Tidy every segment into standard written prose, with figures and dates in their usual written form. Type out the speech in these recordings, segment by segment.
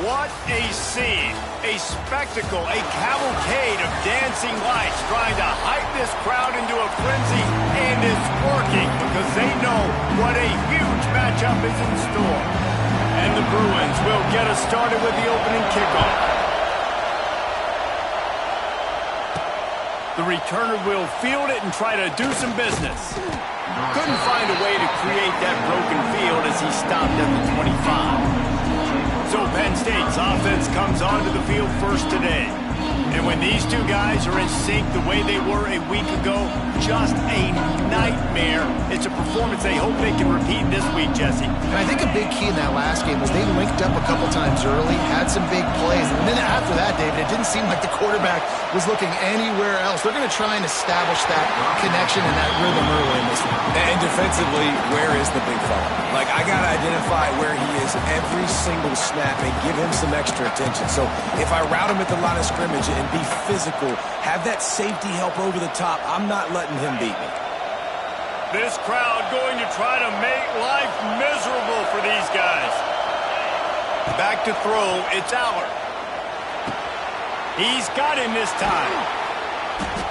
What a scene, a spectacle, a cavalcade of dancing lights trying to hype this crowd into a frenzy, and it's working because they know what a huge matchup is in store. And the Bruins will get us started with the opening kickoff. The returner will field it and try to do some business. Couldn't find a way to create that broken field as he stopped at the 25. So Penn State's offense comes onto the field first today. And when these two guys are in sync the way they were a week ago, just a nightmare. It's a performance they hope they can repeat this week, Jesse. And I think a big key in that last game was they linked up a couple times early, had some big plays. And then after that, David, it didn't seem like the quarterback was looking anywhere else. They're going to try and establish that connection and that rhythm early in this one. And defensively, where is the big fella? Like, I got to identify where he is every single snap and give him some extra attention. So if I route him at the line of scrimmage and be physical, have that safety help over the top, I'm not letting him beat me. This crowd going to try to make life miserable for these guys. Back to throw, it's Aller. He's got him this time.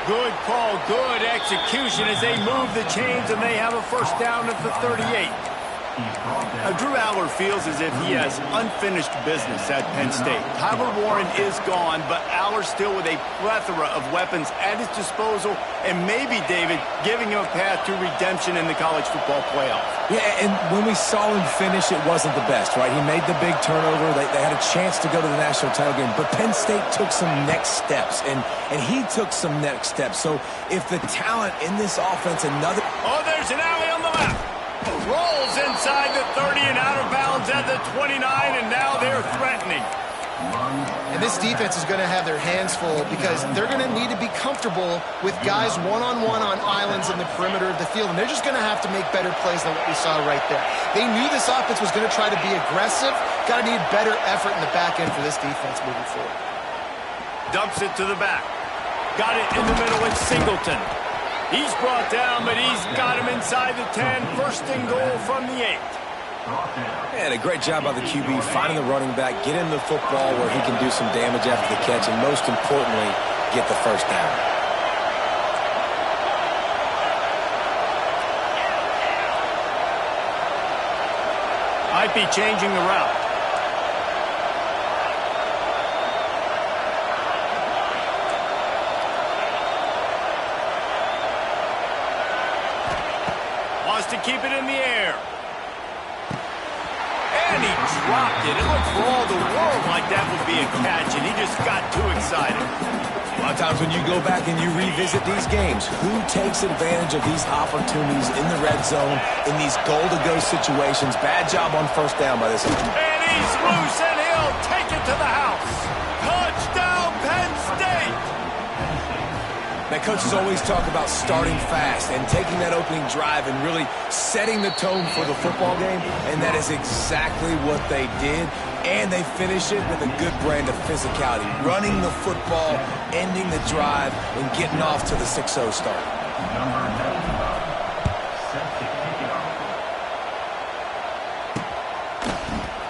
Good call, good execution as they move the chains and they have a first down at the 38. Drew Aller feels as if he has unfinished business at Penn State. Tyler Warren is gone, but Aller still with a plethora of weapons at his disposal and maybe, David, giving him a path to redemption in the college football playoff. Yeah, and when we saw him finish, it wasn't the best, right? He made the big turnover. They had a chance to go to the national title game, but Penn State took some next steps, and he took some next steps. So if the talent in this offense, another... Oh, there's an alley on the left. Rolls inside the 30 and out of bounds at the 29, and now they're threatening. And this defense is going to have their hands full because they're going to need to be comfortable with guys one-on-one on islands in the perimeter of the field, and they're just going to have to make better plays than what we saw right there. They knew this offense was going to try to be aggressive. Got to need better effort in the back end for this defense moving forward. Dumps it to the back. Got it in the middle. It's Singleton. He's brought down, but he's got him inside the 10. First and goal from the 8. And a great job by the QB finding the running back, get him the football where he can do some damage after the catch, and most importantly, get the first down. Might be changing the route. To keep it in the air. And he dropped it. It looked for all the world like that would be a catch, and he just got too excited. A lot of times when you go back and you revisit these games, who takes advantage of these opportunities in the red zone, in these goal-to-go situations? Bad job on first down by this team. And he's loose, and he'll take it to the house. Touchdown, Penn State! Now, coaches always talk about starting fast and taking that opening drive and really setting the tone for the football game, and that is exactly what they did, and they finish it with a good brand of physicality, running the football, ending the drive, and getting off to the 6-0 start.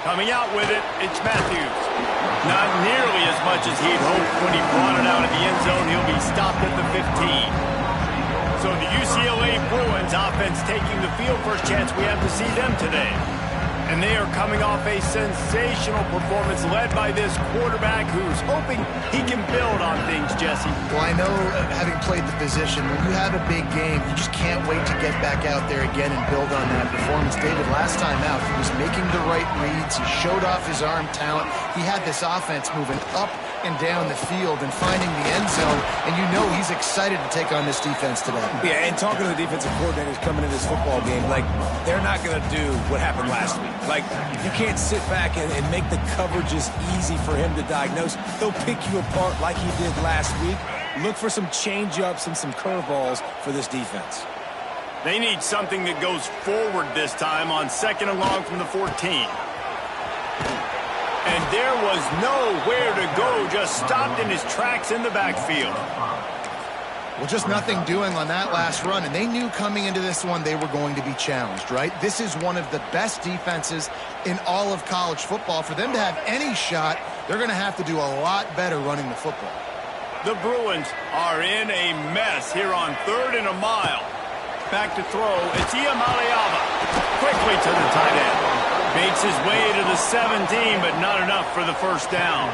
Coming out with it, it's Matthews. Not nearly as much as he'd hoped when he brought it out of the end zone. He'll be stopped at the 15. So the UCLA Bruins offense taking the field. First chance we have to see them today. And they are coming off a sensational performance led by this quarterback who's hoping he can build on things, Jesse. Well, I know, having played the position, when you have a big game, you just can't wait to get back out there again and build on that performance. David, last time out, he was making the right reads. He showed off his arm talent. He had this offense moving up and down the field and finding the end zone, and you know he's excited to take on this defense today. Yeah, and talking to the defensive coordinators coming into this football game, like, they're not going to do what happened last week. Like, you can't sit back and make the coverages easy for him to diagnose. He'll pick you apart like he did last week. Look for some change-ups and some curveballs for this defense. They need something that goes forward this time on second and long from the 14. And there was nowhere to go, just stopped in his tracks in the backfield. Well, just nothing doing on that last run, and they knew coming into this one they were going to be challenged, right? This is one of the best defenses in all of college football. For them to have any shot, they're going to have to do a lot better running the football. The Bruins are in a mess here on 3rd and a mile. Back to throw, it's Iamaleava. Quickly to the tight end. Makes his way to the 17, but not enough for the first down.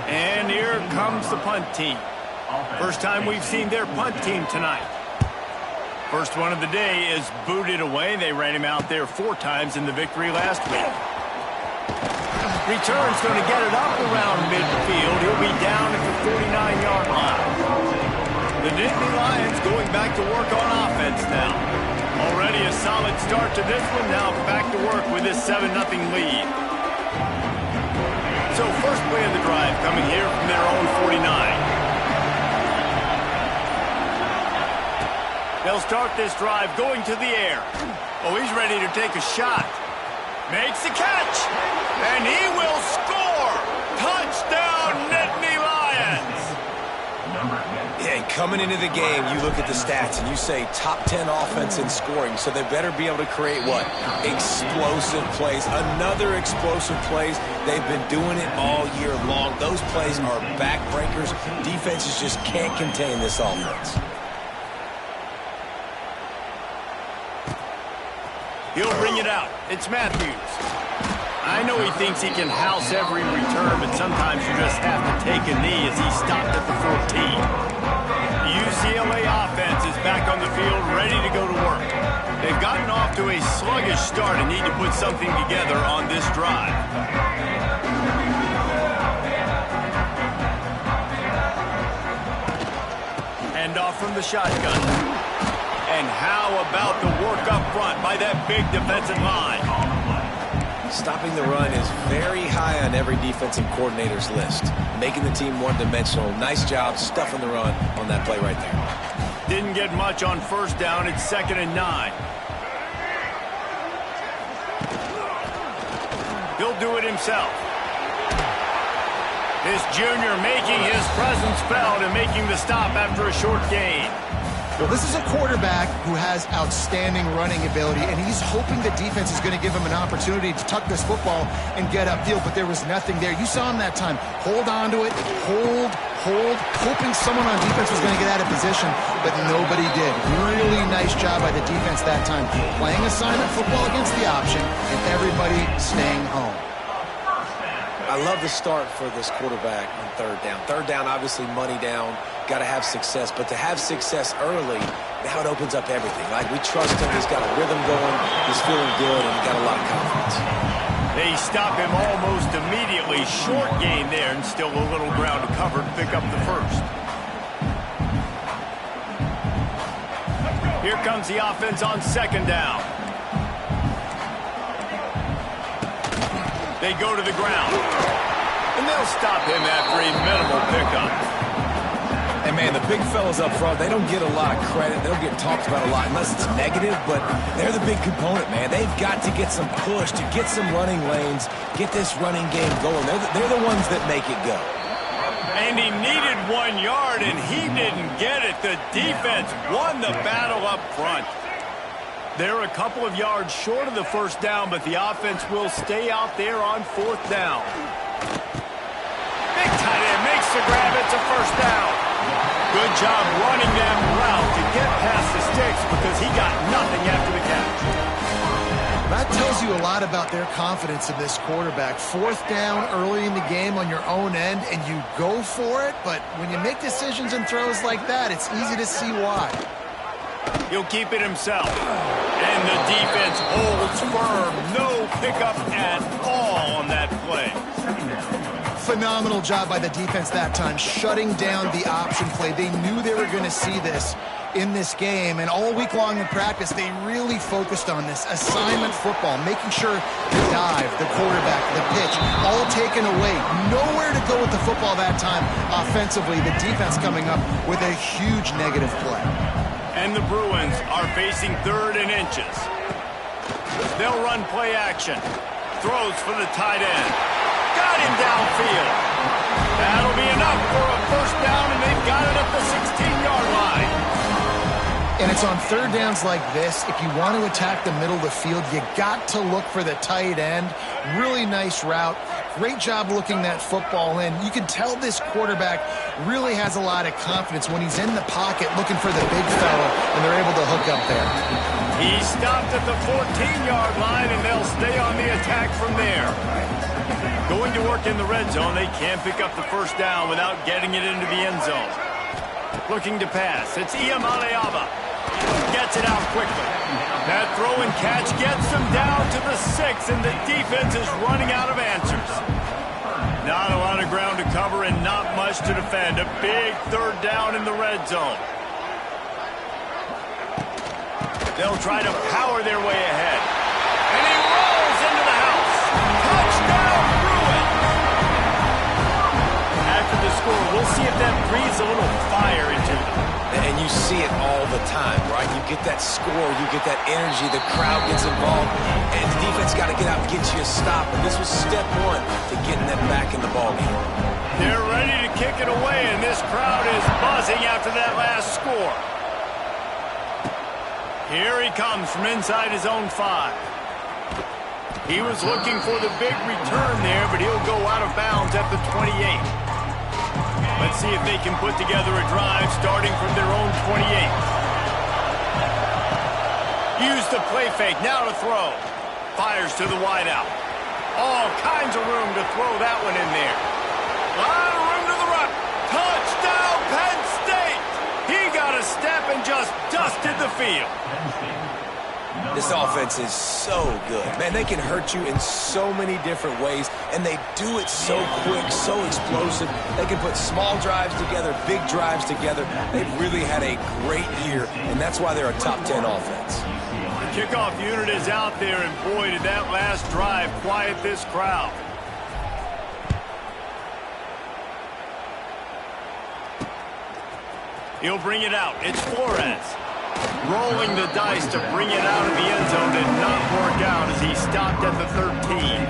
And here comes the punt team. First time we've seen their punt team tonight. First one of the day is booted away. They ran him out there 4 times in the victory last week. Return's going to get it up around midfield. He'll be down at the 49-yard line. The Nittany Lions going back to work on offense now. Already a solid start to this one. Now back to work with this 7-0 lead. So first play of the drive coming here from their own 49. They'll start this drive going to the air. Oh, he's ready to take a shot. Makes the catch. And he will score. Touchdown, Nittany Lions. Yeah, and coming into the game, you look at the stats and you say top 10 offense in scoring, so they better be able to create what? Explosive plays. Another explosive plays. They've been doing it all year long. Those plays are backbreakers. Defenses just can't contain this offense. He'll bring it out. It's Matthews. I know he thinks he can house every return, but sometimes you just have to take a knee as he stopped at the 14. The UCLA offense is back on the field, ready to go to work. They've gotten off to a sluggish start and need to put something together on this drive. Hand off from the shotgun. And how about the work up front by that big defensive line? Stopping the run is very high on every defensive coordinator's list. Making the team one-dimensional. Nice job stuffing the run on that play right there. Didn't get much on first down. It's 2nd and 9. He'll do it himself. This junior making his presence felt and making the stop after a short gain. Well, this is a quarterback who has outstanding running ability, and he's hoping the defense is going to give him an opportunity to tuck this football and get upfield, but there was nothing there. You saw him that time. Hold on to it, hold, hoping someone on defense was going to get out of position, but nobody did. Really nice job by the defense that time. Playing assignment football against the option, and everybody staying home. I love the start for this quarterback on 3rd down. 3rd down, obviously money down. Got to have success, but to have success early, now it opens up everything. Like, we trust him. He's got a rhythm going. He's feeling good, and he's got a lot of confidence. They stop him almost immediately. Short gain there, and still a little ground to cover to pick up the first. Here comes the offense on 2nd down. They go to the ground. And they'll stop him after a minimal pickup. And, man, the big fellas up front, they don't get a lot of credit. They don't get talked about a lot unless it's negative, but they're the big component, man. They've got to get some push, to get some running lanes, get this running game going. They're the ones that make it go. And he needed 1 yard, and he didn't get it. The defense won the battle up front. They're a couple of yards short of the first down, but the offense will stay out there on 4th down. Big tight end makes the grab. It's a first down. Good job running that route to get past the sticks because he got nothing after the catch. That tells you a lot about their confidence in this quarterback. 4th down early in the game on your own end, and you go for it, but when you make decisions and throws like that, it's easy to see why. He'll keep it himself. And the defense holds firm. No pickup at all on that play. Phenomenal job by the defense that time, shutting down the option play. They knew they were going to see this in this game, and all week long in practice, they really focused on this assignment football, making sure the dive, the quarterback, the pitch, all taken away. Nowhere to go with the football that time offensively. The defense coming up with a huge negative play. And the Bruins are facing 3rd and inches. They'll run play action. Throws for the tight end. Got him downfield. That'll be enough for a first down, and they've got it at the 16-yard line. It's on third downs like this. If you want to attack the middle of the field, you got to look for the tight end. Really nice route. Great job looking that football in. You can tell this quarterback really has a lot of confidence when he's in the pocket looking for the big fella, and they're able to hook up there. He stopped at the 14-yard line, and they'll stay on the attack from there. Going to work in the red zone, they can't pick up the first down without getting it into the end zone. Looking to pass. It's Iamaleava. Gets it out quickly. That throw and catch gets them down to the 6, and the defense is running out of answers. Not a lot of ground to cover and not much to defend. A big third down in the red zone. They'll try to power their way ahead. And he rolls into the house. Touchdown, Bruins! After the score, we'll see if that breathes a little fire into them. And you see it all the time, right? You get that score, you get that energy, the crowd gets involved, and the defense got to get out and get you a stop. And this was step one to getting them back in the ballgame. They're ready to kick it away, and this crowd is buzzing after that last score. Here he comes from inside his own 5. He was looking for the big return there, but he'll go out of bounds at the 28. Let's see if they can put together a drive starting from their own 28. Use the play fake, now to throw. Fires to the wideout. All kinds of room to throw that one in there. A lot of room to the right. Touchdown, Penn State! He got a step and just dusted the field. This offense is so good. Man, they can hurt you in so many different ways, and they do it so quick, so explosive. They can put small drives together, big drives together. They've really had a great year, and that's why they're a top 10 offense. The kickoff unit is out there, and boy, did that last drive quiet this crowd. He'll bring it out. It's Flores. Rolling the dice to bring it out of the end zone did not work out as he stopped at the 13.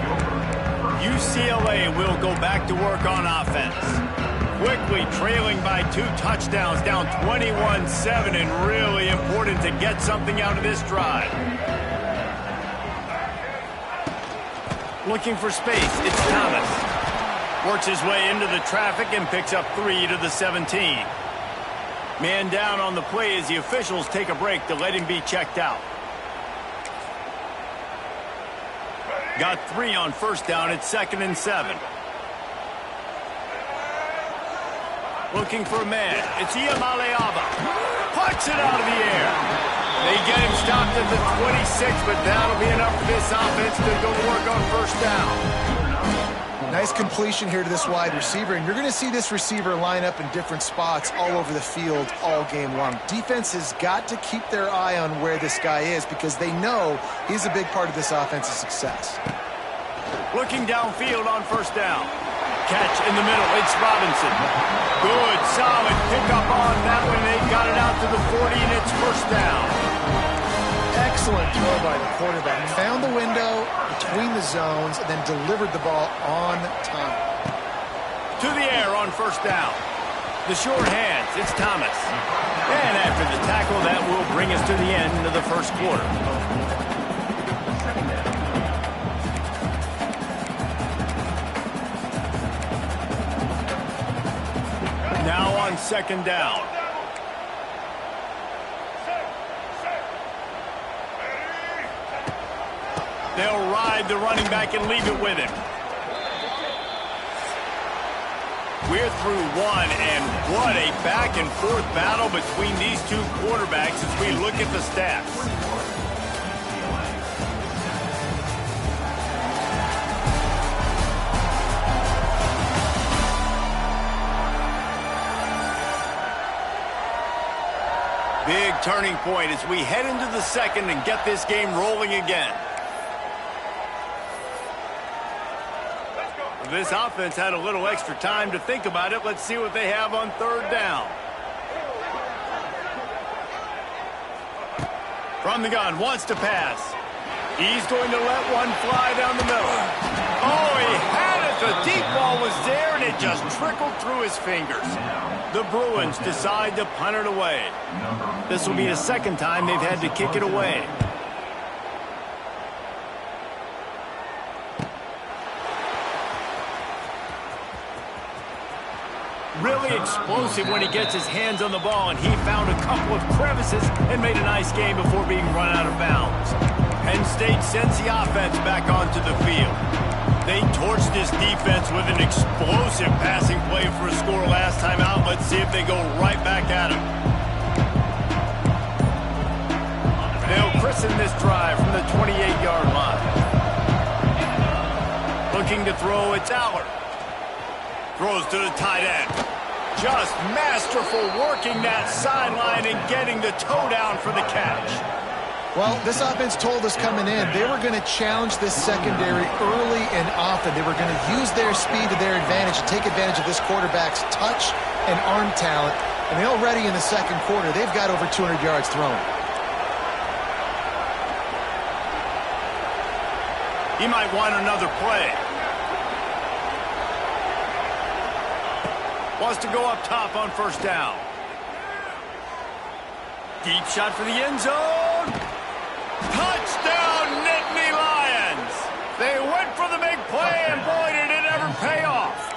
UCLA will go back to work on offense. Quickly trailing by 2 touchdowns, down 21-7, and really important to get something out of this drive. Looking for space, it's Thomas. Works his way into the traffic and picks up 3 to the 17. Man down on the play as the officials take a break to let him be checked out. Got 3 on first down. It's 2nd and 7. Looking for a man. It's Iamaleava. Puts it out of the air. They get him stopped at the 26, but that'll be enough for this offense to go to work on first down. Nice completion here to this wide receiver, and you're going to see this receiver line up in different spots all over the field all game long. Defense has got to keep their eye on where this guy is because they know he's a big part of this offense's success. Looking downfield on first down. Catch in the middle. It's Robinson. Good, solid pickup on that one. They got it out to the 40, and it's first down. Excellent throw by the quarterback. Found the window between the zones and then delivered the ball on time. To the air on first down. The short hands, it's Thomas. And after the tackle, that will bring us to the end of the first quarter. Now on second down. They'll ride the running back and leave it with him. We're through one, and what a back-and-forth battle between these two quarterbacks as we look at the stats. Big turning point as we head into the second and get this game rolling again. This offense had a little extra time to think about it. Let's see what they have on third down. From the gun, wants to pass. He's going to let one fly down the middle. Oh, he had it. The deep ball was there, and it just trickled through his fingers. The Bruins decide to punt it away. This will be the second time they've had to kick it away. Really explosive when he gets his hands on the ball, and he found a couple of crevices and made a nice game before being run out of bounds. Penn State sends the offense back onto the field. They torched this defense with an explosive passing play for a score last time out. Let's see if they go right back at him. They'll christen this drive from the 28-yard line. Looking to throw, it's Aller. Throws to the tight end. Just masterful working that sideline and getting the toe down for the catch. Well, this offense told us coming in they were going to challenge this secondary early and often. They were going to use their speed to their advantage and take advantage of this quarterback's touch and arm talent. And already in the second quarter, they've got over 200 yards thrown. He might want another play. Wants to go up top on first down. Deep shot for the end zone. Touchdown, Nittany Lions! They went for the big play, and boy, did it ever pay off.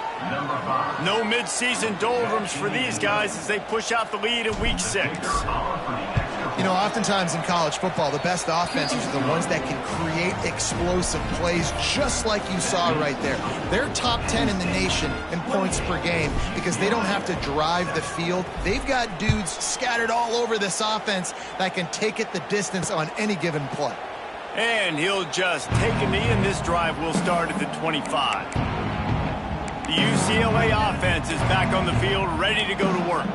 No midseason doldrums for these guys as they push out the lead in Week 6. You know, oftentimes in college football, the best offenses are the ones that can create explosive plays just like you saw right there. They're top 10 in the nation in points per game because they don't have to drive the field. They've got dudes scattered all over this offense that can take it the distance on any given play. And he'll just take a knee, and this drive will start at the 25. The UCLA offense is back on the field, ready to go to work.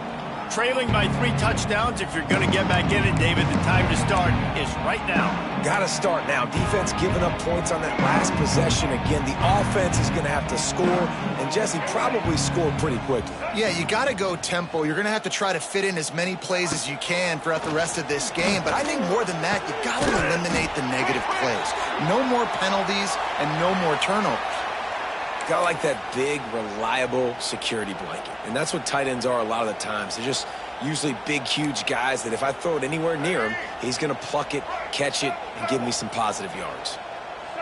Trailing by 3 touchdowns. If you're going to get back in it, David, the time to start is right now. Got to start now. Defense giving up points on that last possession. Again, the offense is going to have to score, and Jesse probably scored pretty quickly. Yeah, you got to go tempo. You're going to have to try to fit in as many plays as you can throughout the rest of this game. But I think more than that, you got to eliminate the negative plays. No more penalties and no more turnovers. Got like that big, reliable security blanket. And that's what tight ends are a lot of the times. They're just usually big, huge guys that if I throw it anywhere near him, he's going to pluck it, catch it, and give me some positive yards.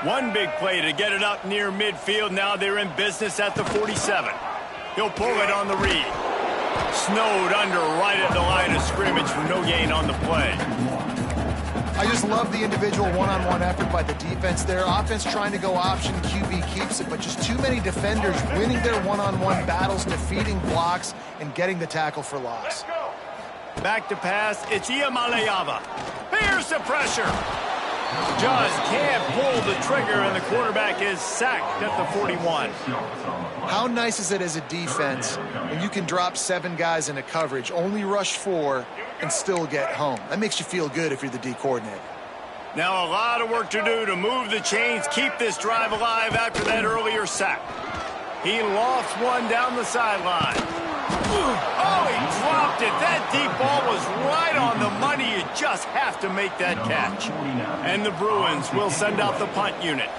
One big play to get it up near midfield. Now they're in business at the 47. He'll pull it on the read. Snowed under right at the line of scrimmage for no gain on the play. I just love the individual one-on-one effort by the defense there. Offense trying to go option, QB keeps it, but just too many defenders winning their one-on-one battles, defeating blocks, and getting the tackle for loss. Back to pass, it's Iamaleava. Here's the pressure. Just can't pull the trigger, and the quarterback is sacked at the 41. How nice is it as a defense when you can drop 7 guys into coverage, only rush 4, and still get home? That makes you feel good if you're the D coordinator. Now a lot of work to do to move the chains, keep this drive alive after that earlier sack. He lofts one down the sideline. Oh, he dropped it. That deep ball was right on the money. You just have to make that catch. And the Bruins will send out the punt unit.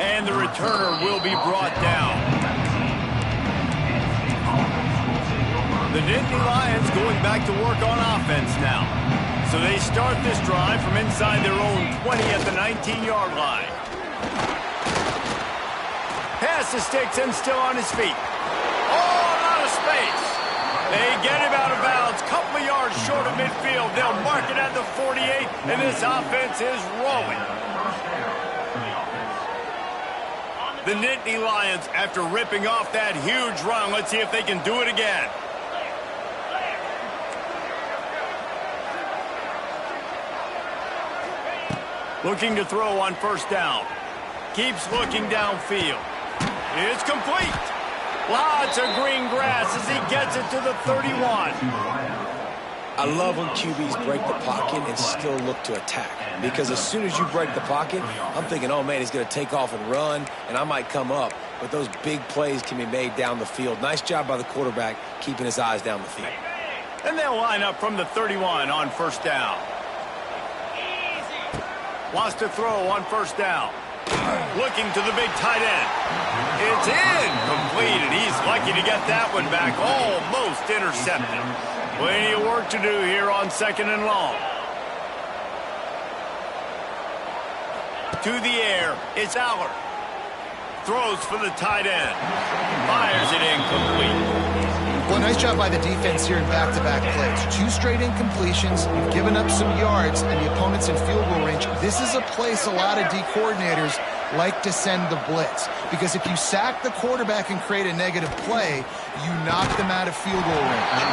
And the returner will be brought down. The Nittany Lions going back to work on offense now. So they start this drive from inside their own 20 at the 19-yard line. Pass to Sticks and still on his feet. All out of space. They get him out of bounds, couple of yards short of midfield. They'll mark it at the 48, and this offense is rolling. The Nittany Lions, after ripping off that huge run, let's see if they can do it again. Looking to throw on first down. Keeps looking downfield. It's complete. Lots of green grass as he gets it to the 31. I love when QBs break the pocket and still look to attack. Because as soon as you break the pocket, I'm thinking, oh, man, he's going to take off and run, and I might come up. But those big plays can be made down the field. Nice job by the quarterback keeping his eyes down the field. And they'll line up from the 31 on first down. Wants to throw on first down. Looking to the big tight end. It's incomplete, and he's lucky to get that one back. Almost intercepted. Plenty of work to do here on 2nd and long. To the air, it's Aller. Throws for the tight end. Fires it incomplete. Well, nice job by the defense here in back-to-back plays. 2 straight incompletions. You've given up some yards, and the opponent's in field goal range. This is a place a lot of D coordinators like to send the blitz, because if you sack the quarterback and create a negative play, you knock them out of field goal range.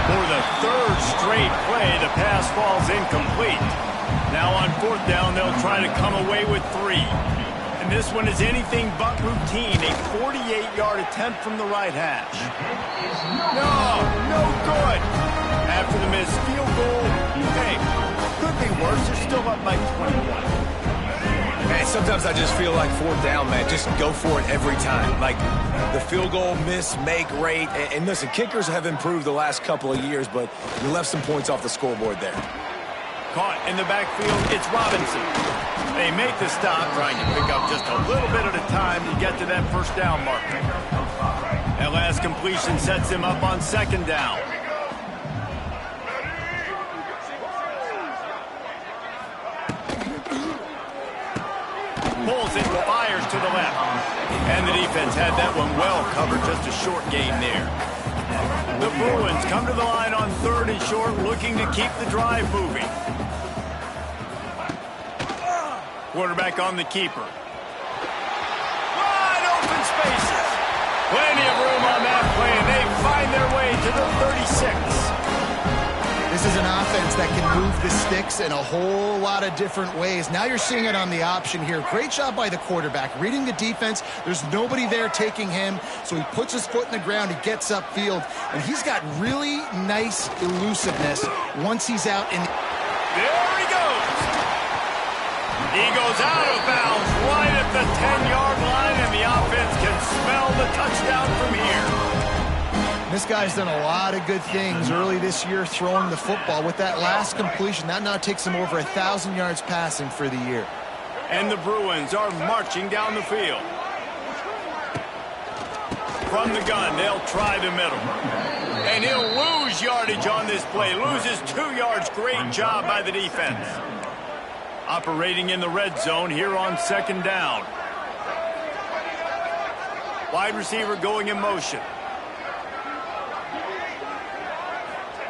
For the 3rd straight play, the pass falls incomplete. Now on 4th down, they'll try to come away with 3. And this one is anything but routine. A 48-yard attempt from the right hash. No good. After the missed field goal, hey, could be worse. They're still up by 21. Man, sometimes I just feel like 4th down, man. Just go for it every time. Like the field goal miss, make rate. And listen, kickers have improved the last couple of years, but you left some points off the scoreboard there. Caught in the backfield, it's Robinson. They make the stop, trying to pick up just a little bit at a time to get to that 1st down marker. That last completion sets him up on 2nd down. Pulls it, fires to the left. And the defense had that one well covered, just a short gain there. The Bruins come to the line on 3rd and short, looking to keep the drive moving. Quarterback on the keeper. Wide open spaces. Plenty of room on that play, and they find their way to the 36. This is an offense that can move the sticks in a whole lot of different ways. Now you're seeing it on the option here. Great job by the quarterback. Reading the defense, there's nobody there taking him, so he puts his foot in the ground, he gets upfield, and he's got really nice elusiveness once he's out in. There he goes. He goes out of bounds right at the 10-yard line, and the offense can smell the touchdown from here. This guy's done a lot of good things early this year throwing the football. With that last completion, that now takes him over 1,000 yards passing for the year. And the Bruins are marching down the field. From the gun, they'll try the middle. And he'll lose yardage on this play. Loses 2 yards. Great job by the defense. Operating in the red zone here on 2nd down. Wide receiver going in motion.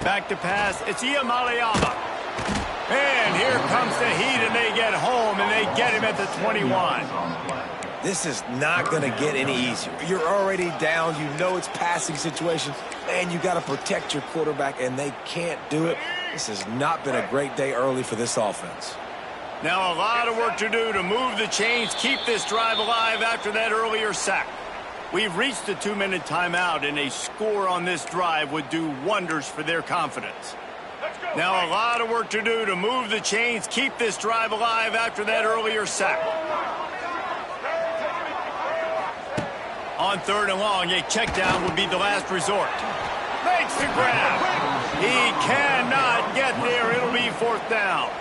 Back to pass. It's Iamaleava. And here comes the heat, and they get home, and they get him at the 21. This is not going to get any easier. You're already down. You know it's passing situation. Man, you got to protect your quarterback, and they can't do it. This has not been a great day early for this offense. Now a lot of work to do to move the chains, keep this drive alive after that earlier sack. We've reached the 2-minute timeout, and a score on this drive would do wonders for their confidence. Now a lot of work to do to move the chains, keep this drive alive after that earlier sack. On 3rd and long, a check down would be the last resort. Makes the grab. He cannot get there. It'll be 4th down.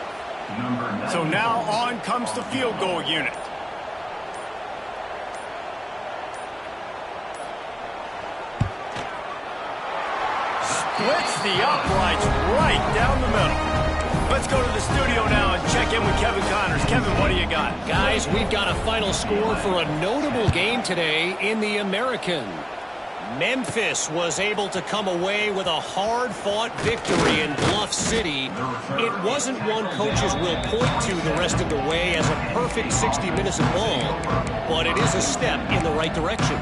So now on comes the field goal unit. Splits the uprights right down the middle. Let's go to the studio now and check in with Kevin Connors. Kevin, what do you got? Guys, we've got a final score for a notable game today in the American. Memphis was able to come away with a hard-fought victory in Bluff City. It wasn't one coaches will point to the rest of the way as a perfect 60 minutes of ball, but it is a step in the right direction.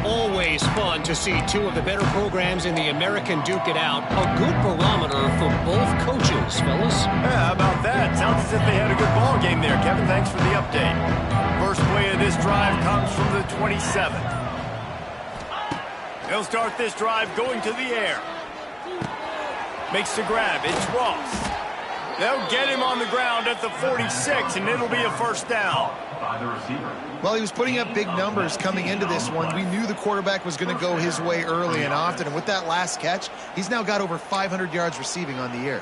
Always fun to see 2 of the better programs in the American duke it out. A good barometer for both coaches, fellas. Yeah, how about that? Sounds as if they had a good ball game there. Kevin, thanks for the update. First play of this drive comes from the 27. They'll start this drive going to the air. Makes the grab. It's Ross. They'll get him on the ground at the 46, and it'll be a 1st down. Well, he was putting up big numbers coming into this one. We knew the quarterback was going to go his way early and often, and with that last catch, he's now got over 500 yards receiving on the year.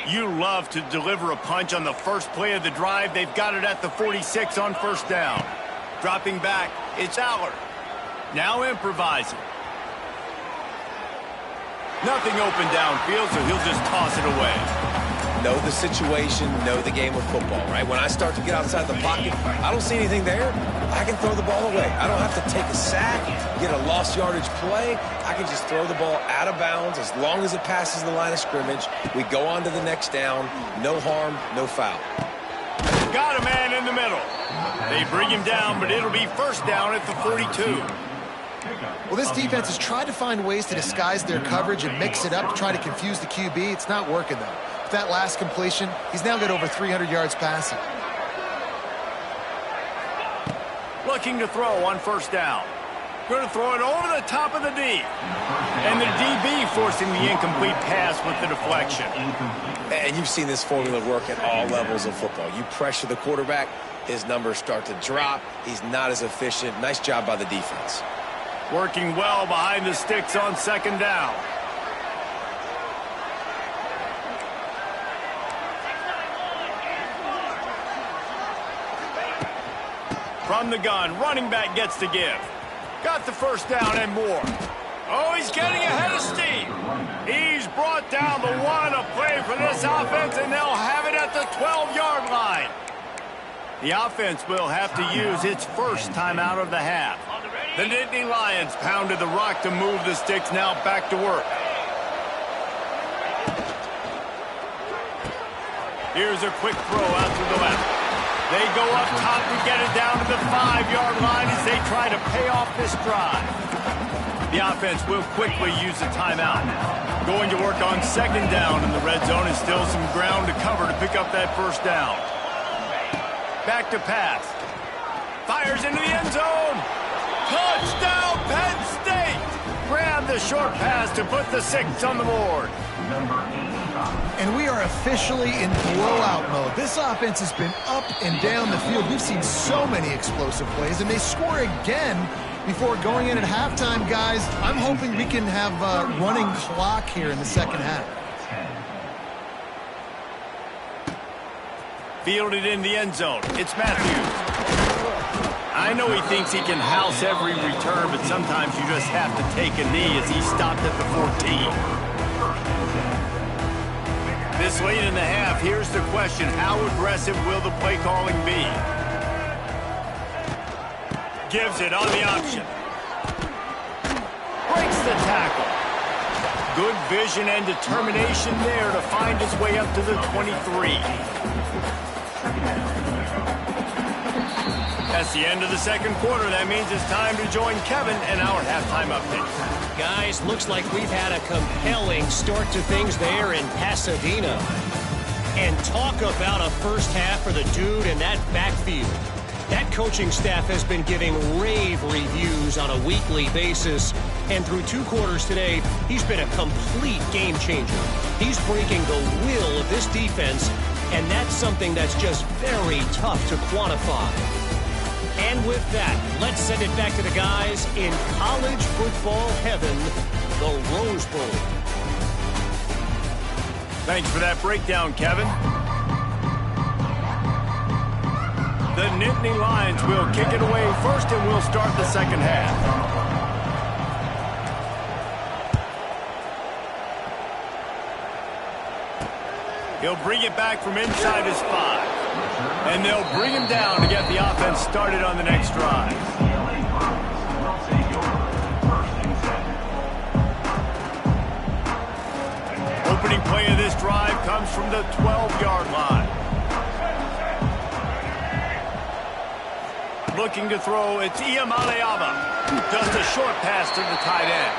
You love to deliver a punch on the first play of the drive. They've got it at the 46 on first down. Dropping back, it's Aller. Now improvising. Nothing open downfield, so he'll just toss it away. Know the situation, know the game of football, right? When I start to get outside the pocket, I don't see anything there. I can throw the ball away. I don't have to take a sack, get a lost yardage play. I can just throw the ball out of bounds as long as it passes the line of scrimmage. We go on to the next down. No harm, no foul. Got a man in the middle. They bring him down, but it'll be first down at the 42. Well, this defense has tried to find ways to disguise their coverage and mix it up to try to confuse the QB. It's not working, though. With that last completion, he's now got over 300 yards passing. Looking to throw on first down. Going to throw it over the top of the D. And the DB forcing the incomplete pass with the deflection. And you've seen this formula work at all levels of football. You pressure the quarterback, his numbers start to drop. He's not as efficient. Nice job by the defense. Working well behind the sticks on second down. From the gun, running back gets to give. Got the first down and more. Oh, he's getting ahead of steam. He's brought down the one, a play for this offense, and they'll have it at the 12-yard line. The offense will have to use its first timeout of the half. The Nittany Lions pounded the rock to move the sticks, now back to work. Here's a quick throw out to the left. They go up top to get it down to the 5-yard line as they try to pay off this drive. The offense will quickly use a timeout. Going to work on second down in the red zone, and still some ground to cover to pick up that first down. Back to pass. Fires into the end zone. Touchdown, Penn State! Grab the short pass to put the 6 on the board. And we are officially in blowout mode. This offense has been up and down the field. We've seen so many explosive plays, and they score again before going in at halftime, guys. I'm hoping we can have a running clock here in the second half. Fielded in the end zone. It's Matthews. I know he thinks he can house every return, but sometimes you just have to take a knee as he stopped at the 14. This late in the half, here's the question. How aggressive will the play calling be? Gives it on the option. Breaks the tackle. Good vision and determination there to find his way up to the 23. That's the end of the second quarter. That means it's time to join Kevin and our halftime update. Guys, looks like we've had a compelling start to things there in Pasadena. And talk about a first half for the dude in that backfield. That coaching staff has been giving rave reviews on a weekly basis. And through 2 quarters today, he's been a complete game changer. He's breaking the will of this defense, and that's something that's just very tough to quantify. And with that, let's send it back to the guys in college football heaven, the Rose Bowl. Thanks for that breakdown, Kevin. The Nittany Lions will kick it away first, and we'll start the second half. He'll bring it back from inside his 5. And they'll bring him down to get the offense started on the next drive. Opening play of this drive comes from the 12-yard line. Looking to throw, it's Iamaleava. Just a short pass to the tight end.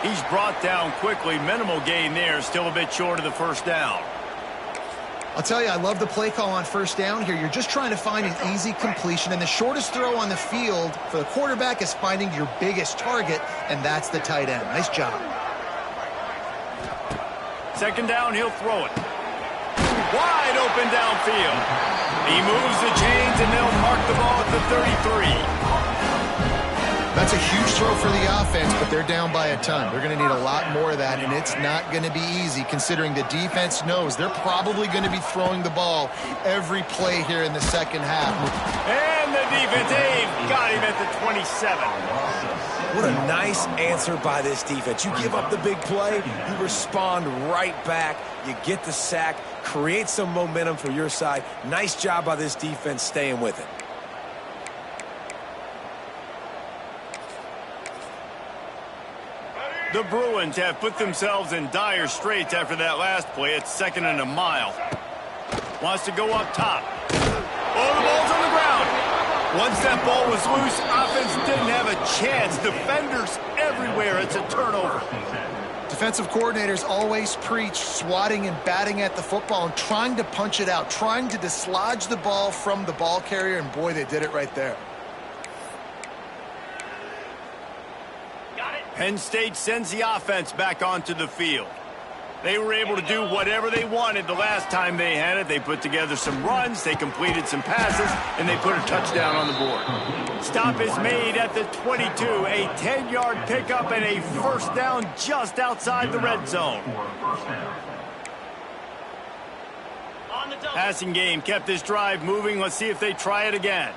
He's brought down quickly. Minimal gain there, still a bit short of the first down. I'll tell you, I love the play call on first down here. You're just trying to find an easy completion, and the shortest throw on the field for the quarterback is finding your biggest target, and that's the tight end. Nice job. Second down, he'll throw it. Wide open downfield. He moves the chains, and they'll mark the ball at the 33. That's a huge throw for the offense, but they're down by a ton. They're going to need a lot more of that, and it's not going to be easy considering the defense knows they're probably going to be throwing the ball every play here in the second half. And the defense, got him at the 27. What a nice answer by this defense. You give up the big play, you respond right back, you get the sack, create some momentum for your side. Nice job by this defense staying with it. The Bruins have put themselves in dire straits after that last play. It's 2nd and a mile. Wants to go up top. Oh, the ball's on the ground. Once that ball was loose, offense didn't have a chance. Defenders everywhere. It's a turnover. Defensive coordinators always preach swatting and batting at the football and trying to punch it out, trying to dislodge the ball from the ball carrier, and boy, they did it right there. Penn State sends the offense back onto the field. They were able to do whatever they wanted the last time they had it. They put together some runs, they completed some passes, and they put a touchdown on the board. Stop is made at the 22, a 10-yard pickup and a first down just outside the red zone. Passing game kept this drive moving. Let's see if they try it again.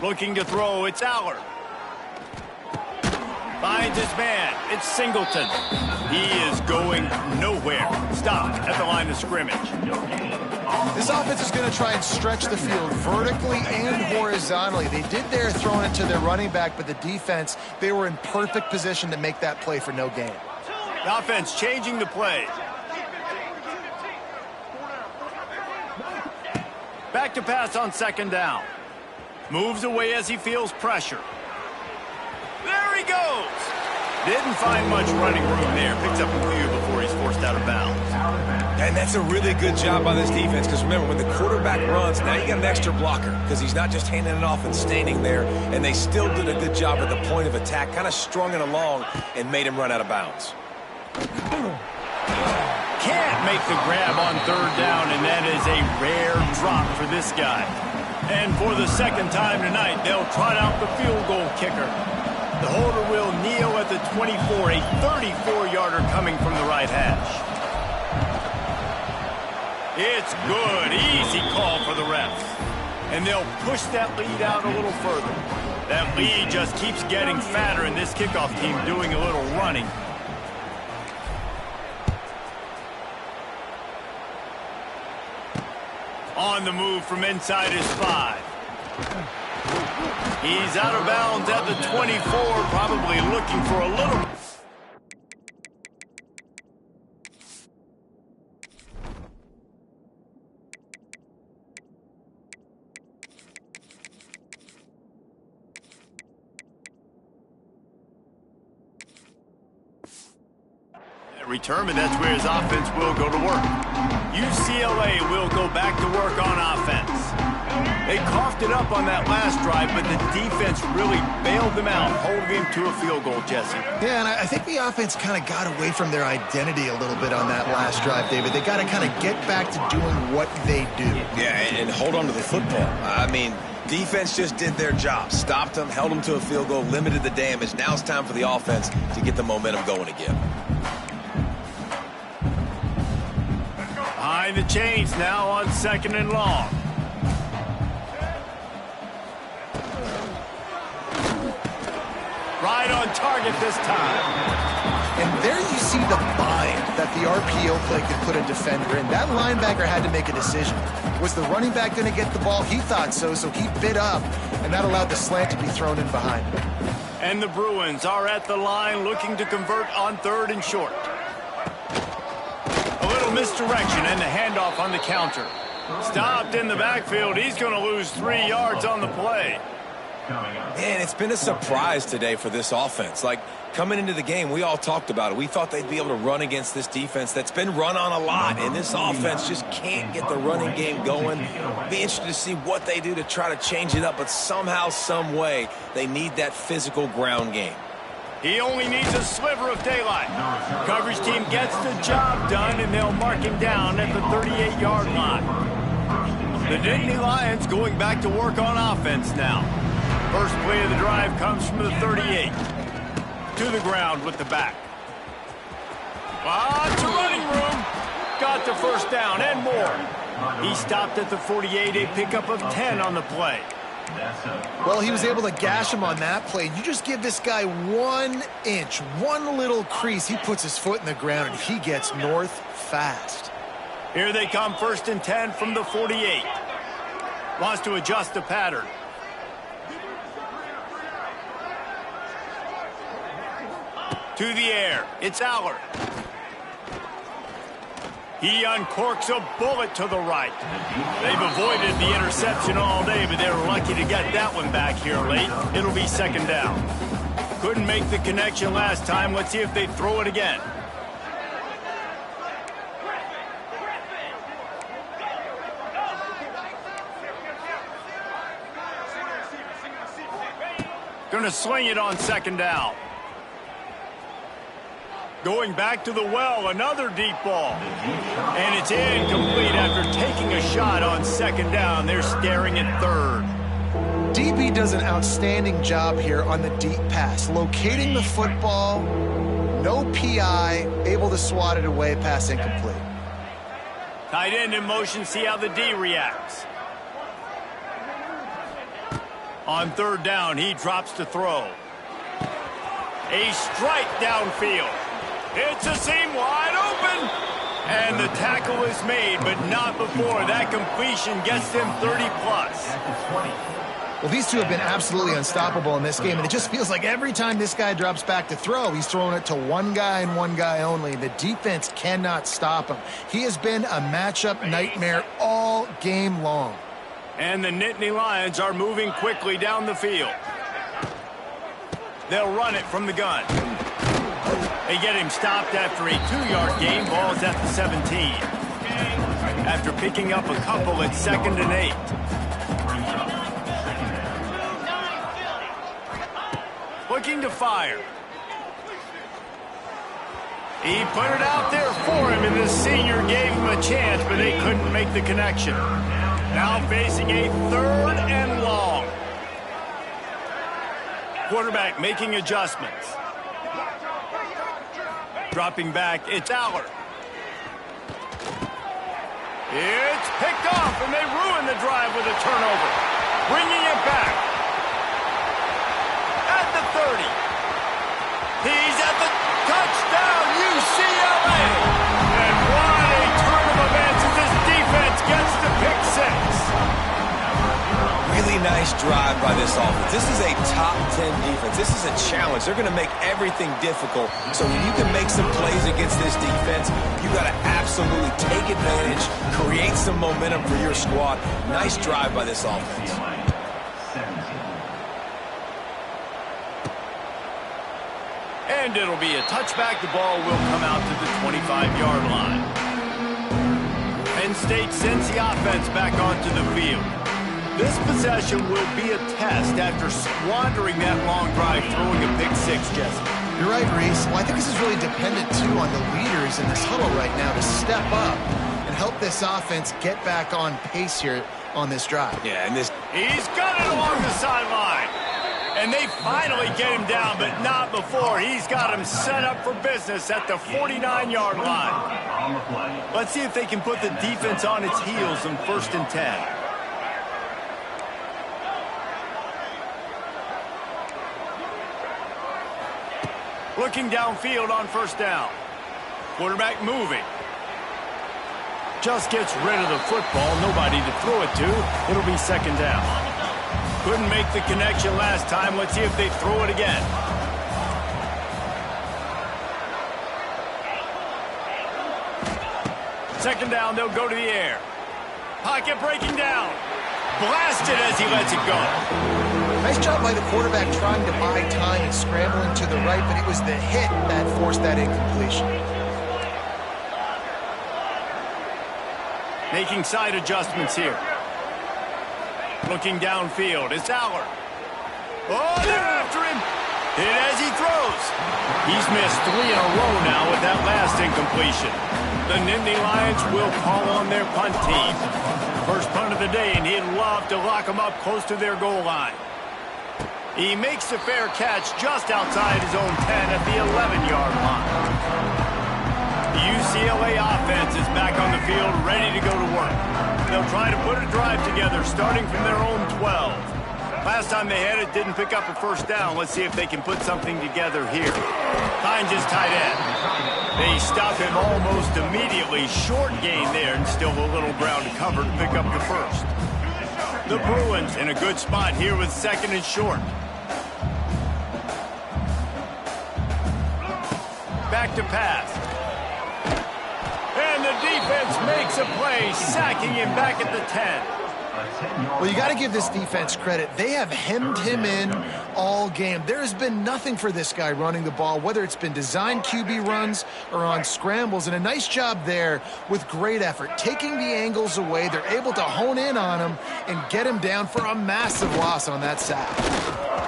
Looking to throw, it's Allard. Finds his man, it's Singleton. He is going nowhere. Stopped at the line of scrimmage. This offense is going to try and stretch the field vertically and horizontally. They did there throwing it to their running back, but the defense, they were in perfect position to make that play for no gain. The offense changing the play. Back to pass on 2nd down. Moves away as he feels pressure. There he goes. Didn't find much running room there. Picks up a few before he's forced out of bounds. And that's a really good job by this defense, because remember, when the quarterback runs, now you got an extra blocker, because he's not just handing it off and standing there, and they still did a good job at the point of attack, kind of strung it along and made him run out of bounds. Can't make the grab on 3rd down, and that is a rare drop for this guy. And for the 2nd time tonight, they'll trot out the field goal kicker. The holder will kneel at the 24, a 34-yarder coming from the right hash. It's good. Easy call for the refs. And they'll push that lead out a little further. That lead just keeps getting fatter, and this kickoff team doing a little running. On the move from inside his 5. He's out of bounds at the 24, probably looking for a little... return, and that's where his offense will go to work. UCLA will go back to work on offense. They coughed it up on that last drive, but the defense really bailed them out, holding him to a field goal, Jesse. Yeah, and I think the offense kind of got away from their identity a little bit on that last drive, David. They got to kind of get back to doing what they do. Yeah, and hold on to the football. I mean, defense just did their job. Stopped them, held them to a field goal, limited the damage. Now it's time for the offense to get the momentum going again. Behind the chains now on 2nd and long. Right on target this time. And there you see the bind that the RPO play could put a defender in. That linebacker had to make a decision. Was the running back going to get the ball? He thought so, so he bit up, and that allowed the slant to be thrown in behind him. And the Bruins are at the line looking to convert on 3rd and short. A little misdirection and the handoff on the counter. Stopped in the backfield. He's going to lose 3 yards on the play. Man, it's been a surprise today for this offense. Like, coming into the game, we all talked about it. We thought they'd be able to run against this defense that's been run on a lot, and this offense just can't get the running game going. Be interested to see what they do to try to change it up, but somehow, some way, they need that physical ground game. He only needs a sliver of daylight. Coverage team gets the job done, and they'll mark him down at the 38-yard line. The Dynasty Lions going back to work on offense now. First play of the drive comes from the 38. To the ground with the back. To running room. Got the first down and more. He stopped at the 48, a pickup of 10 on the play. Well, he was able to gash him on that play. You just give this guy 1 inch, one little crease. He puts his foot in the ground, and he gets north fast. Here they come, 1st and 10 from the 48. Wants to adjust the pattern. To the air. It's Aller. He uncorks a bullet to the right. They've avoided the interception all day, but they're lucky to get that one back here late. It'll be 2nd down. Couldn't make the connection last time. Let's see if they throw it again. Gonna sling it on 2nd down. Going back to the well, another deep ball. And it's incomplete after taking a shot on 2nd down. They're staring at 3rd. DB does an outstanding job here on the deep pass. Locating the football, no PI, able to swat it away, pass incomplete. Tight end in motion, see how the D reacts. On 3rd down, he drops to throw. A strike downfield. It's a seam wide open. And the tackle is made, but not before that completion gets them 30-plus. Well, these two have been absolutely unstoppable in this game, and it just feels like every time this guy drops back to throw, he's throwing it to one guy and one guy only. The defense cannot stop him. He has been a matchup nightmare all game long. And the Nittany Lions are moving quickly down the field. They'll run it from the gun. They get him stopped after a 2-yard gain. Ball's at the 17. After picking up a couple at 2nd and 8. Looking to fire. He put it out there for him, and the senior gave him a chance, but they couldn't make the connection. Now facing a 3rd and long. Quarterback making adjustments. Dropping back, it's Aller. It's picked off, and they ruin the drive with a turnover. Bringing it back. At the 30. He's at the touchdown, UCLA. And what a turn of events as this defense gets the pick 6. Really nice drive by this offense. This is a top 10 defense. This is a challenge. They're going to make everything difficult. So when you can make some plays against this defense, you got to absolutely take advantage, create some momentum for your squad. Nice drive by this offense. And it'll be a touchback. The ball will come out to the 25-yard line. Penn State sends the offense back onto the field. This possession will be a test after squandering that long drive, throwing a pick 6, Jesse. You're right, Reese. Well, I think this is really dependent, too, on the leaders in this huddle right now to step up and help this offense get back on pace here on this drive. Yeah, and this... He's got it along the sideline. And they finally get him down, but not before. He's got him set up for business at the 49-yard line. Let's see if they can put the defense on its heels in 1st and 10. Looking downfield on 1st down. Quarterback moving. Just gets rid of the football. Nobody to throw it to. It'll be 2nd down. Couldn't make the connection last time. Let's see if they throw it again. Second down, they'll go to the air. Pocket breaking down. Blasted as he lets it go. Nice job by the quarterback trying to buy time and scrambling to the right, but it was the hit that forced that incompletion. Making side adjustments here. Looking downfield, it's Aller. Oh, they're after him. Hit as he throws. He's missed 3 in a row now with that last incompletion. The Nittany Lions will call on their punt team. First punt of the day, and he'd love to lock them up close to their goal line. He makes a fair catch just outside his own 10 at the 11-yard line. The UCLA offense is back on the field, ready to go to work. They'll try to put a drive together, starting from their own 12. Last time they had it, didn't pick up a first down. Let's see if they can put something together here. Finds his tight end. They stop him almost immediately. Short gain there, and still a little ground to cover to pick up the first. The Bruins in a good spot here with second and short. Back to pass. And the defense makes a play, sacking him back at the 10. Well, you got to give this defense credit. They have hemmed him in all game. There has been nothing for this guy running the ball, whether it's been designed QB runs or on scrambles, and a nice job there with great effort. Taking the angles away, they're able to hone in on him and get him down for a massive loss on that sack.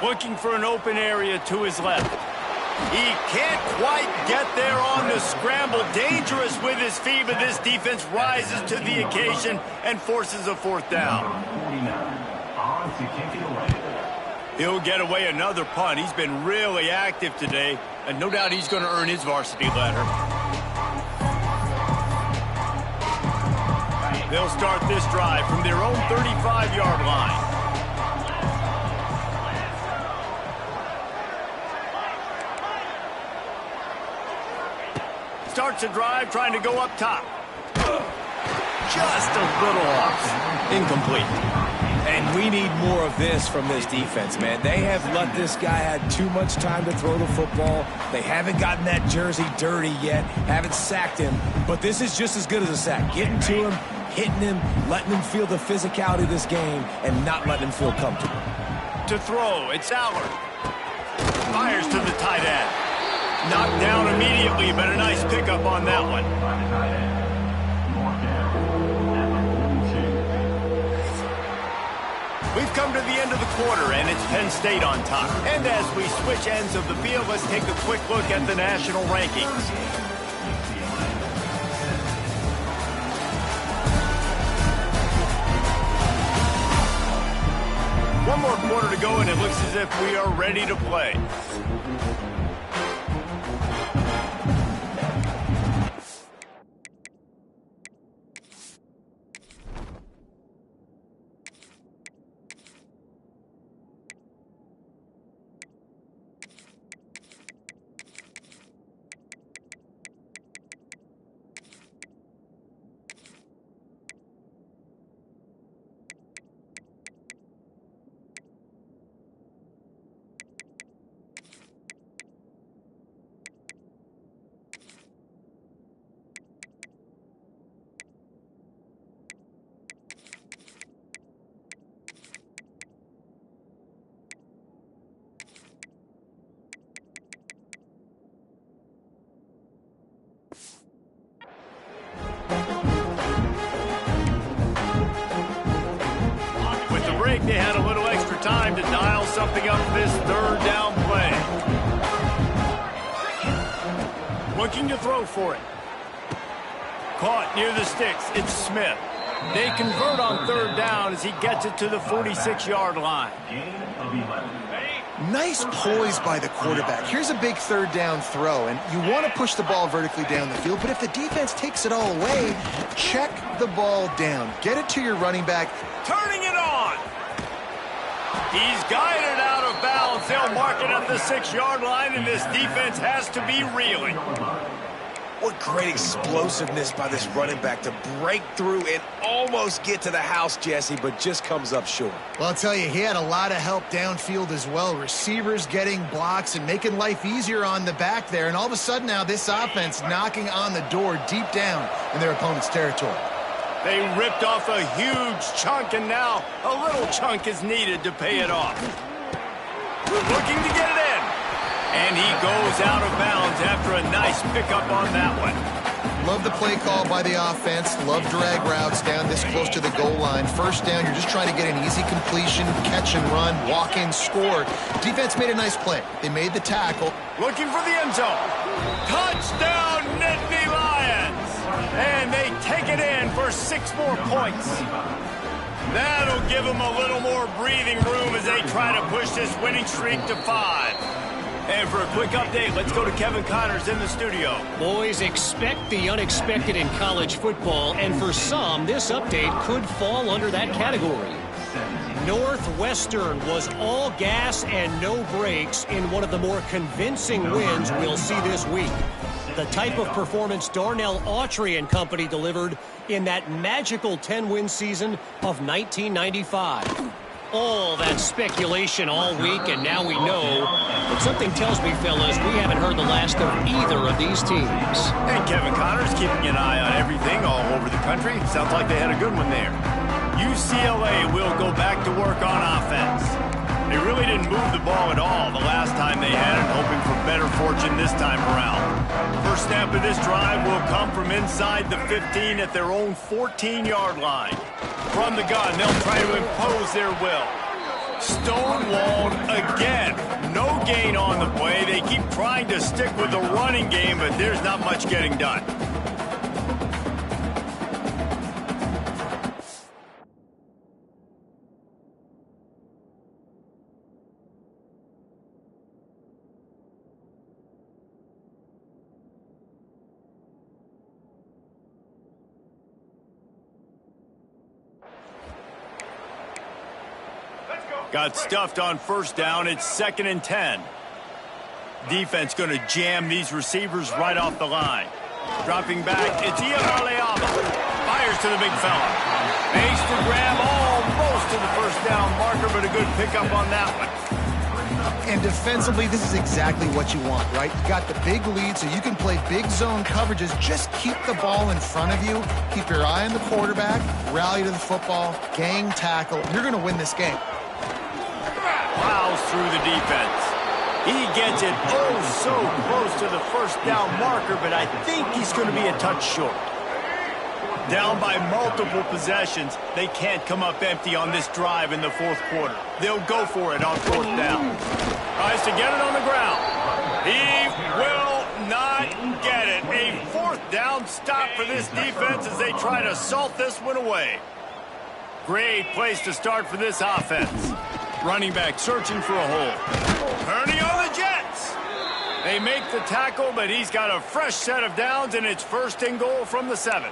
Looking for an open area to his left. He can't quite get there on the scramble. Dangerous with his feet, but this defense rises to the occasion and forces a fourth down. He'll get away another punt. He's been really active today, and no doubt he's going to earn his varsity letter. They'll start this drive from their own 35-yard line. Starts a drive, trying to go up top. Just a little off. Incomplete. And we need more of this from this defense, man. They have let this guy have too much time to throw the football. They haven't gotten that jersey dirty yet, haven't sacked him. But this is just as good as a sack. Getting to him, hitting him, letting him feel the physicality of this game, and not letting him feel comfortable. To throw, it's Allard. Fires to the tight end. Knocked down immediately, but a nice pickup on that one. We've come to the end of the quarter, and it's Penn State on top. And as we switch ends of the field, let's take a quick look at the national rankings. One more quarter to go, and it looks as if we are ready to play. They had a little extra time to dial something up this third down play. Looking to throw for it. Caught near the sticks. It's Smith. They convert on third down as he gets it to the 46-yard line. Nice poise by the quarterback. Here's a big third down throw, and you want to push the ball vertically down the field, but if the defense takes it all away, check the ball down. Get it to your running back. Turning it on. He's guided out of bounds. They'll mark it at the 6-yard line, and this defense has to be reeling. What great explosiveness by this running back to break through and almost get to the house, Jesse, but just comes up short. Well, I'll tell you, he had a lot of help downfield as well. Receivers getting blocks and making life easier on the back there. And all of a sudden now this offense knocking on the door deep down in their opponent's territory. They ripped off a huge chunk, and now a little chunk is needed to pay it off. Looking to get it in. And he goes out of bounds after a nice pickup on that one. Love the play call by the offense. Love drag routes down this close to the goal line. First down, you're just trying to get an easy completion, catch and run, walk in, score. Defense made a nice play. They made the tackle. Looking for the end zone. Touchdown, Nittany Lions! And they take it in for 6 6 more points. That'll give them a little more breathing room as they try to push this winning streak to 5. And for a quick update, let's go to Kevin Connors in the studio. Boys, expect the unexpected in college football, and for some, this update could fall under that category. Northwestern was all gas and no brakes in one of the more convincing wins we'll see this week. The type of performance Darnell Autry and company delivered in that magical 10-win season of 1995. All that speculation all week, and now we know. But something tells me, fellas, we haven't heard the last of either of these teams. And Kevin Connors keeping an eye on everything all over the country. Sounds like they had a good one there. UCLA will go back to work on offense. They really didn't move the ball at all the last time they had it, hoping for better fortune this time around. First snap of this drive will come from inside the 15 at their own 14-yard line. From the gun, they'll try to impose their will. Stonewalled again. No gain on the play. They keep trying to stick with the running game, but there's not much getting done. Got stuffed on first down. It's 2nd and 10. Defense going to jam these receivers right off the line. Dropping back, it's Iamaleava. Fires to the big fella. Makes the grab almost to the first down marker, but a good pickup on that one. And defensively, this is exactly what you want, right? You got the big lead, so you can play big zone coverages. Just keep the ball in front of you. Keep your eye on the quarterback. Rally to the football. Gang tackle. You're going to win this game. Plows through the defense. He gets it so close to the first down marker, but I think he's going to be a touch short. Down by multiple possessions, they can't come up empty on this drive in the 4th quarter. They'll go for it on 4th down. Tries to get it on the ground. He will not get it. A 4th down stop for this defense as they try to salt this one away. Great place to start for this offense. Running back searching for a hole. Turning on the Jets. They make the tackle, but he's got a fresh set of downs, and it's 1st and goal from the 7.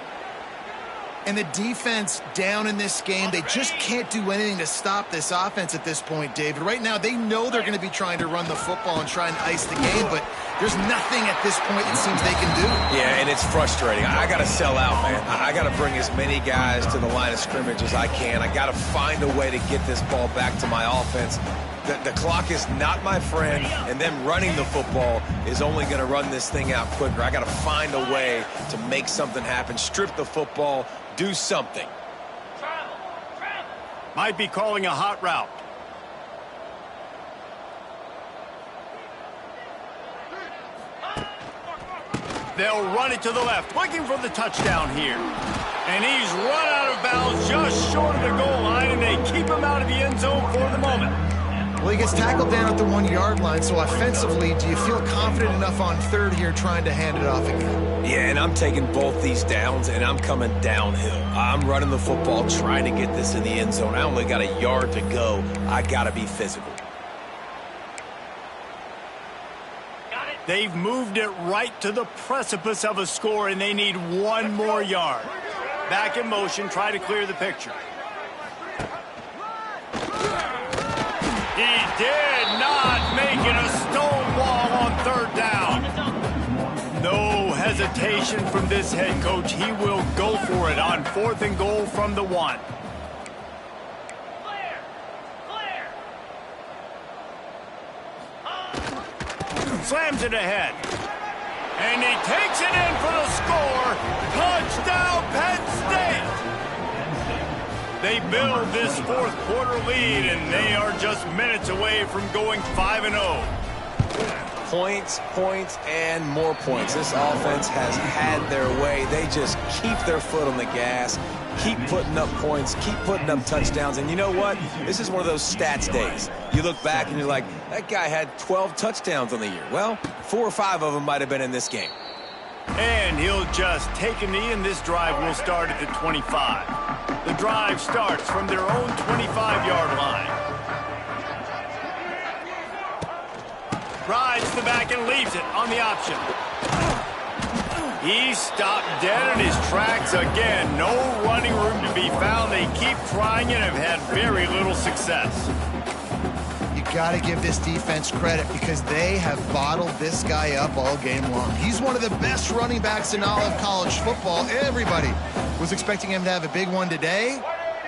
And the defense down in this game, they just can't do anything to stop this offense at this point, David. Right now, they know they're going to be trying to run the football and try and ice the game, but there's nothing at this point it seems they can do. Yeah, and it's frustrating. I got to sell out, man. I got to bring as many guys to the line of scrimmage as I can. I got to find a way to get this ball back to my offense. The clock is not my friend, and them running the football is only going to run this thing out quicker. I got to find a way to make something happen, strip the football, do something. Might be calling a hot route. They'll run it to the left, looking for the touchdown here. And he's run out of bounds just short of the goal line, and they keep him out of the end zone for the moment. Well, he gets tackled down at the 1-yard line, so offensively, do you feel confident enough on 3rd here trying to hand it off again? Yeah, and I'm taking both these downs, and I'm coming downhill. I'm running the football, trying to get this in the end zone. I only got a yard to go. I got to be physical. They've moved it right to the precipice of a score, and they need 1 more yard. Back in motion, try to clear the picture. He did not make it a stone wall on 3rd down. No hesitation from this head coach. He will go for it on 4th and goal from the 1. Slams it ahead. And he takes it in for the score. Touchdown, Penn State! They build this 4th quarter lead, and they are just minutes away from going 5-0. Points, points, and more points. This offense has had their way. They just keep their foot on the gas, keep putting up points, keep putting up touchdowns. And you know what? This is one of those stats days. You look back and you're like, that guy had 12 touchdowns on the year. Well, 4 or 5 of them might have been in this game. And he'll just take a knee, and this drive will start at the 25. The drive starts from their own 25-yard line. Rides the back and leaves it on the option. He stopped dead in his tracks again. No running room to be found. They keep trying and have had very little success. Got to give this defense credit because they have bottled this guy up all game long. He's one of the best running backs in all of college football. Everybody was expecting him to have a big one today.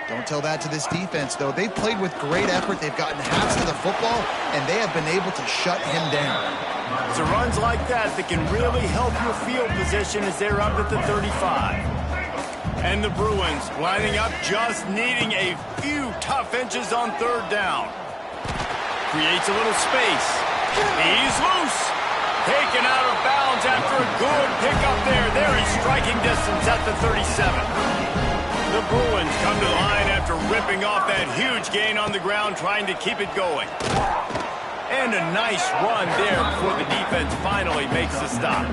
Don't tell that to this defense, though. They've played with great effort. They've gotten halves to the football, and they have been able to shut him down. It's runs like that can really help your field position as they're up at the 35. And the Bruins lining up, just needing a few tough inches on third down. Creates a little space. He's loose. Taken out of bounds after a good pickup there. There he's striking distance at the 37. The Bruins come to the line after ripping off that huge gain on the ground, trying to keep it going. And a nice run there before the defense finally makes the stop.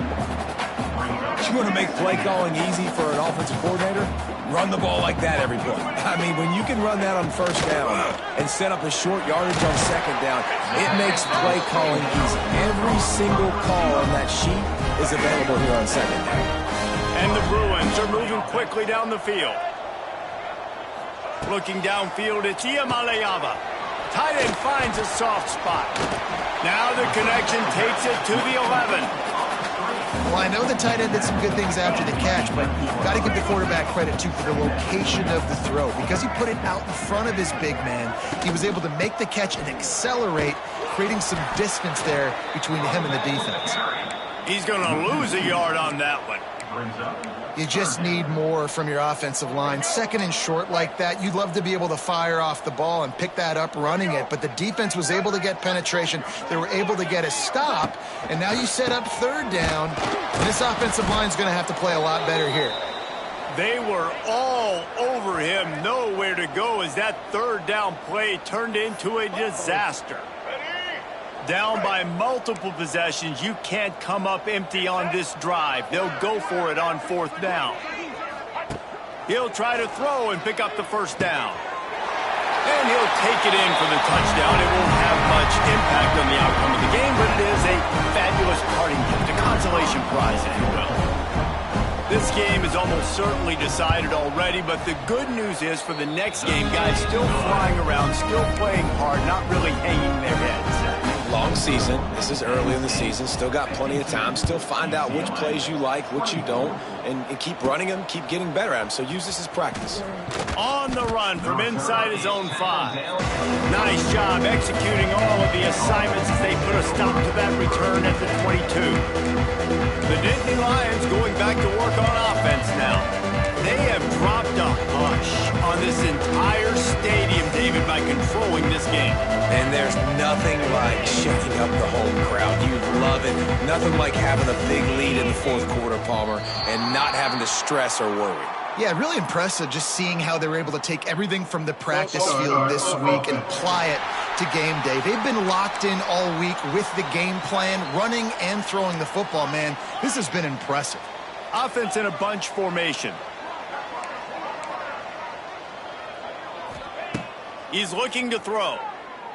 You want to make play calling easy for an offensive coordinator? Run the ball like that every play. I mean, when you can run that on first down and set up a short yardage on second down, it makes play calling easy. Every single call on that sheet is available here on second down. And the Bruins are moving quickly down the field. Looking downfield, it's Iamaleava. Tight end finds a soft spot. Now the connection takes it to the 11. Well, I know the tight end did some good things after the catch, but got to give the quarterback credit, too, for the location of the throw. Because he put it out in front of his big man, he was able to make the catch and accelerate, creating some distance there between him and the defense. He's going to lose a yard on that one. You just need more from your offensive line. Second and short like that, you'd love to be able to fire off the ball and pick that up running it, but the defense was able to get penetration. They were able to get a stop, and now you set up third down, and this offensive line's going to have to play a lot better here. They were all over him, nowhere to go as that third down play turned into a disaster. Down by multiple possessions, you can't come up empty on this drive. They'll go for it on fourth down. He'll try to throw and pick up the first down. And he'll take it in for the touchdown. It won't have much impact on the outcome of the game, but it is a fabulous parting gift, a consolation prize, if you will. This game is almost certainly decided already, but the good news is for the next game, guys still flying around, still playing hard, not really hanging their heads. Long season. This is early in the season. Still got plenty of time. Still find out which plays you like, which you don't, and keep running them, keep getting better at them. So use this as practice. On the run from inside his own 5. Nice job executing all of the assignments as they put a stop to that return at the 22. The Nittany Lions going back to work on offense now. They have dropped a hush on this entire stadium, David, by controlling this game. And there's nothing like shutting up the home crowd. You love it. Nothing like having a big lead in the fourth quarter, Palmer, and not having to stress or worry. Yeah, really impressive just seeing how they were able to take everything from the practice field this week and apply it to game day. They've been locked in all week with the game plan, running and throwing the football, man. This has been impressive. Offense in a bunch formation. He's looking to throw.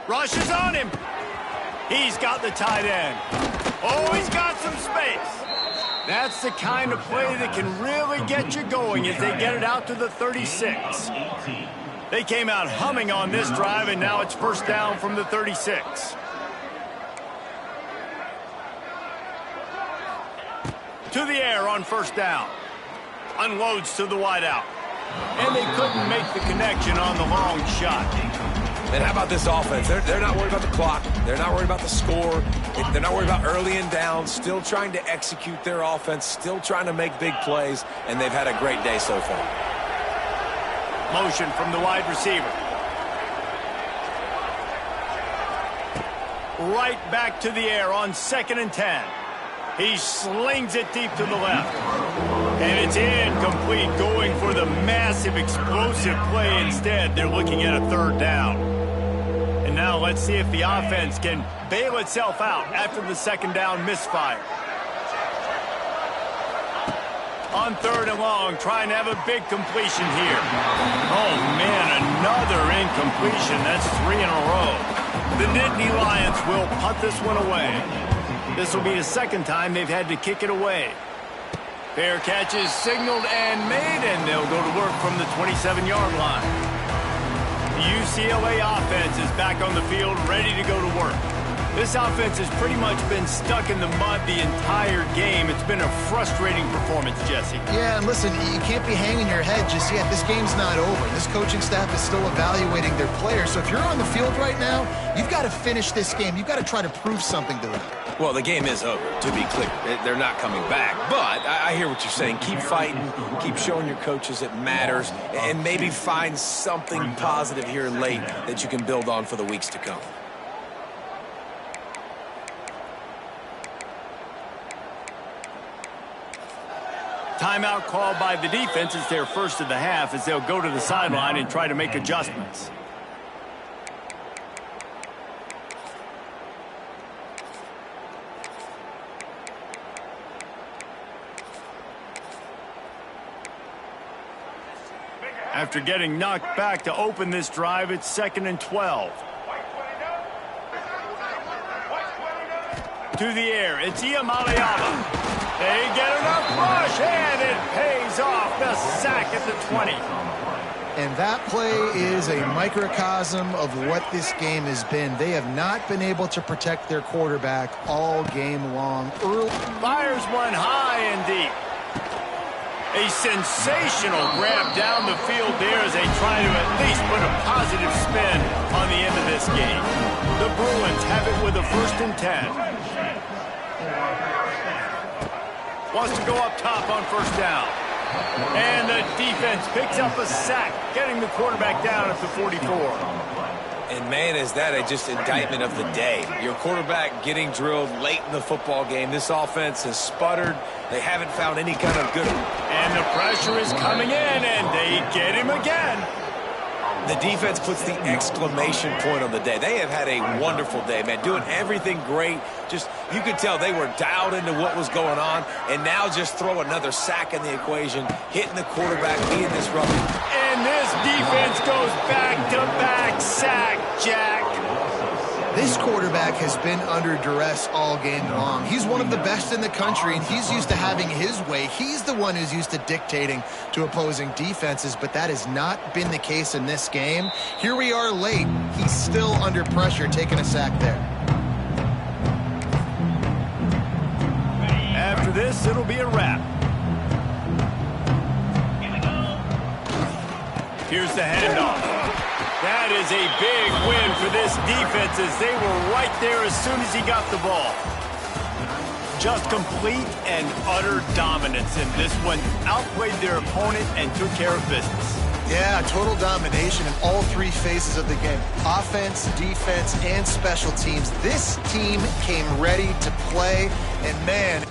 Rush is on him. He's got the tight end. Oh, he's got some space. That's the kind of play that can really get you going as they get it out to the 36. They came out humming on this drive, and now it's first down from the 36. To the air on first down. Unloads to the wideout. And they couldn't make the connection on the long shot. And how about this offense? They're not worried about the clock. They're not worried about the score. They're not worried about early and down. Still trying to execute their offense. Still trying to make big plays. And they've had a great day so far. Motion from the wide receiver. Right back to the air on 2nd and 10. He slings it deep to the left. And it's incomplete, going for the massive explosive play instead. They're looking at a third down. And now let's see if the offense can bail itself out after the second down misfire. On 3rd and long, trying to have a big completion here. Oh, man, another incompletion. That's 3 in a row. The Nittany Lions will punt this one away. This will be the second time they've had to kick it away. Fair catch is signaled and made, and they'll go to work from the 27-yard line. The UCLA offense is back on the field, ready to go to work. This offense has pretty much been stuck in the mud the entire game. It's been a frustrating performance, Jesse. Yeah, and listen, you can't be hanging your head just yet. This game's not over. This coaching staff is still evaluating their players. So if you're on the field right now, you've got to finish this game. You've got to try to prove something to them. Well, the game is over, to be clear. They're not coming back. But I hear what you're saying. Keep fighting. Keep showing your coaches it matters. And maybe find something positive here late that you can build on for the weeks to come. Timeout called by the defense. It's their first of the half as they'll go to the sideline and try to make adjustments. After getting knocked back to open this drive, it's 2nd and 12. To the air, it's Iamaleava. They get enough rush, and it pays off. The sack at the 20. And that play is a microcosm of what this game has been. They have not been able to protect their quarterback all game long. Fires one high and deep. A sensational grab down the field there as they try to at least put a positive spin on the end of this game. The Bruins have it with a 1st and 10. Wants to go up top on 1st down. And the defense picks up a sack, getting the quarterback down at the 44. And, man, is that just indictment of the day. Your quarterback getting drilled late in the football game. This offense has sputtered. They haven't found any kind of good. And the pressure is coming in, and they get him again. The defense puts the exclamation point on the day. They have had a wonderful day, man, doing everything great. Just, you could tell they were dialed into what was going on, and now just throw another sack in the equation, hitting the quarterback, being disruptive. And this defense goes back-to-back sack, Jack. This quarterback has been under duress all game long. He's one of the best in the country, and he's used to having his way. He's the one who's used to dictating to opposing defenses, but that has not been the case in this game. Here we are late. He's still under pressure, taking a sack there. After this, it'll be a wrap. Here's the handoff. That is a big win for this defense as they were right there as soon as he got the ball. Just complete and utter dominance in this one. Outplayed their opponent and took care of business. Yeah, total domination in all 3 phases of the game. Offense, defense, and special teams. This team came ready to play, and man...